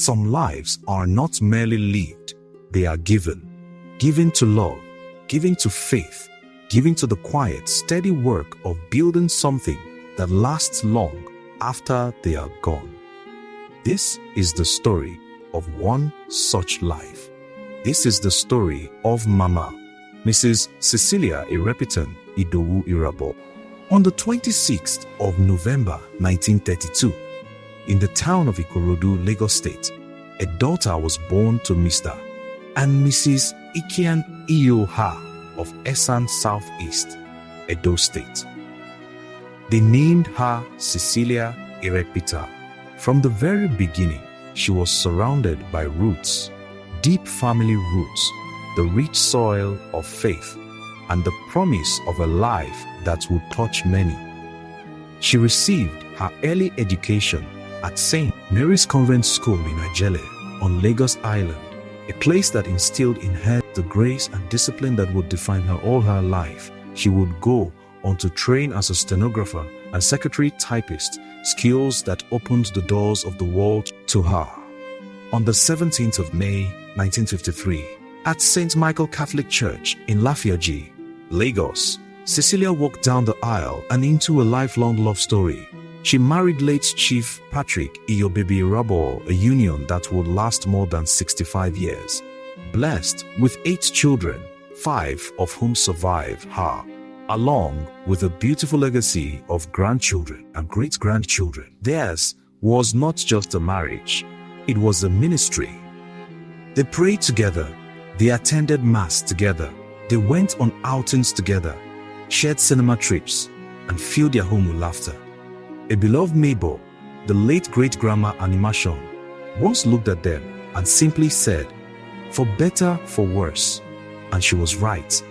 Some lives are not merely lived, they are given. Given to love, given to faith, given to the quiet, steady work of building something that lasts long after they are gone. This is the story of one such life. This is the story of Mama, Mrs. Cecilia Idowu Irabor. On the 26th of November 1932, in the town of Ikorodu, Lagos State, a daughter was born to Mr. and Mrs. Iyoha of Esan Southeast, Edo State. They named her Cecilia Irabor. From the very beginning, she was surrounded by roots, deep family roots, the rich soil of faith, and the promise of a life that would touch many. She received her early education at St. Mary's Convent School in Ajele on Lagos Island, a place that instilled in her the grace and discipline that would define her all her life. She would go on to train as a stenographer and secretary typist, skills that opened the doors of the world to her. On the 17th of May 1953, at St. Michael Catholic Church in Lafiaji, Lagos, Cecilia walked down the aisle and into a lifelong love story. She married late Chief Patrick Iyowu Irabor, a union that would last more than 65 years. Blessed with 8 children, 5 of whom survive her, along with a beautiful legacy of grandchildren and great-grandchildren. Theirs was not just a marriage, it was a ministry. They prayed together, they attended mass together, they went on outings together, shared cinema trips, and filled their home with laughter. A beloved neighbor, the late great-grandma Animation, once looked at them and simply said, "For better, for worse," and she was right.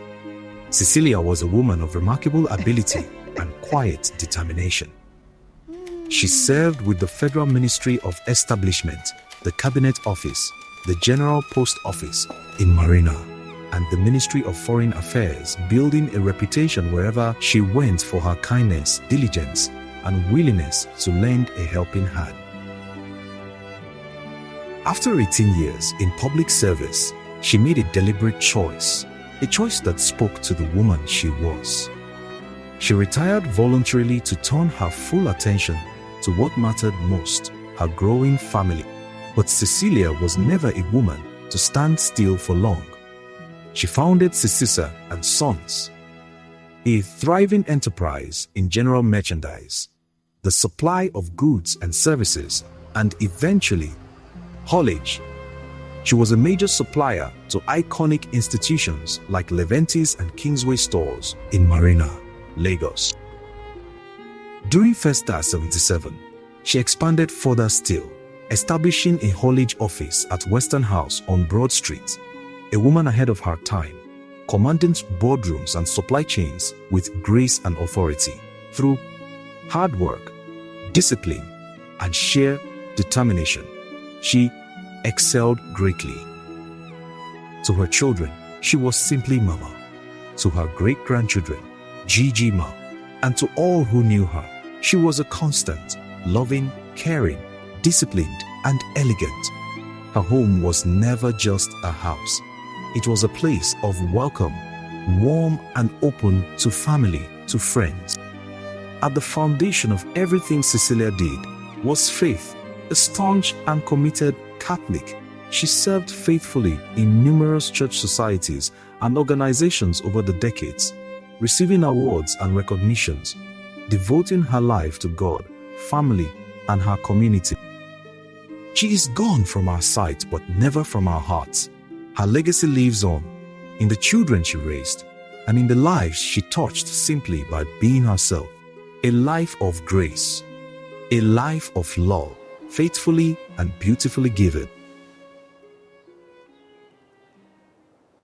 Cecilia was a woman of remarkable ability and quiet determination. She served with the Federal Ministry of Establishment, the Cabinet Office, the General Post Office in Marina, and the Ministry of Foreign Affairs, building a reputation wherever she went for her kindness, diligence, and willingness to lend a helping hand. After 18 years in public service, she made a deliberate choice, a choice that spoke to the woman she was. She retired voluntarily to turn her full attention to what mattered most, her growing family. But Cecilia was never a woman to stand still for long. She founded Cecisa and Sons, a thriving enterprise in general merchandise, the supply of goods and services, and eventually haulage. She was a major supplier to iconic institutions like Leventis and Kingsway stores in Marina, Lagos. During Festa 77, she expanded further still, establishing a haulage office at Western House on Broad Street, a woman ahead of her time, commanding boardrooms and supply chains with grace and authority. Through hard work, discipline, and sheer determination, she excelled greatly. To her children, she was simply Mama. To her great-grandchildren, Gigi Ma. And to all who knew her, she was a constant, loving, caring, disciplined, and elegant. Her home was never just a house. It was a place of welcome, warm and open to family, to friends. At the foundation of everything Cecilia did was faith. A staunch and committed Catholic, she served faithfully in numerous church societies and organizations over the decades, receiving awards and recognitions, devoting her life to God, family, and her community. She is gone from our sight, but never from our hearts. Her legacy lives on, in the children she raised, and in the lives she touched simply by being herself. A life of grace, a life of love, faithfully and beautifully given.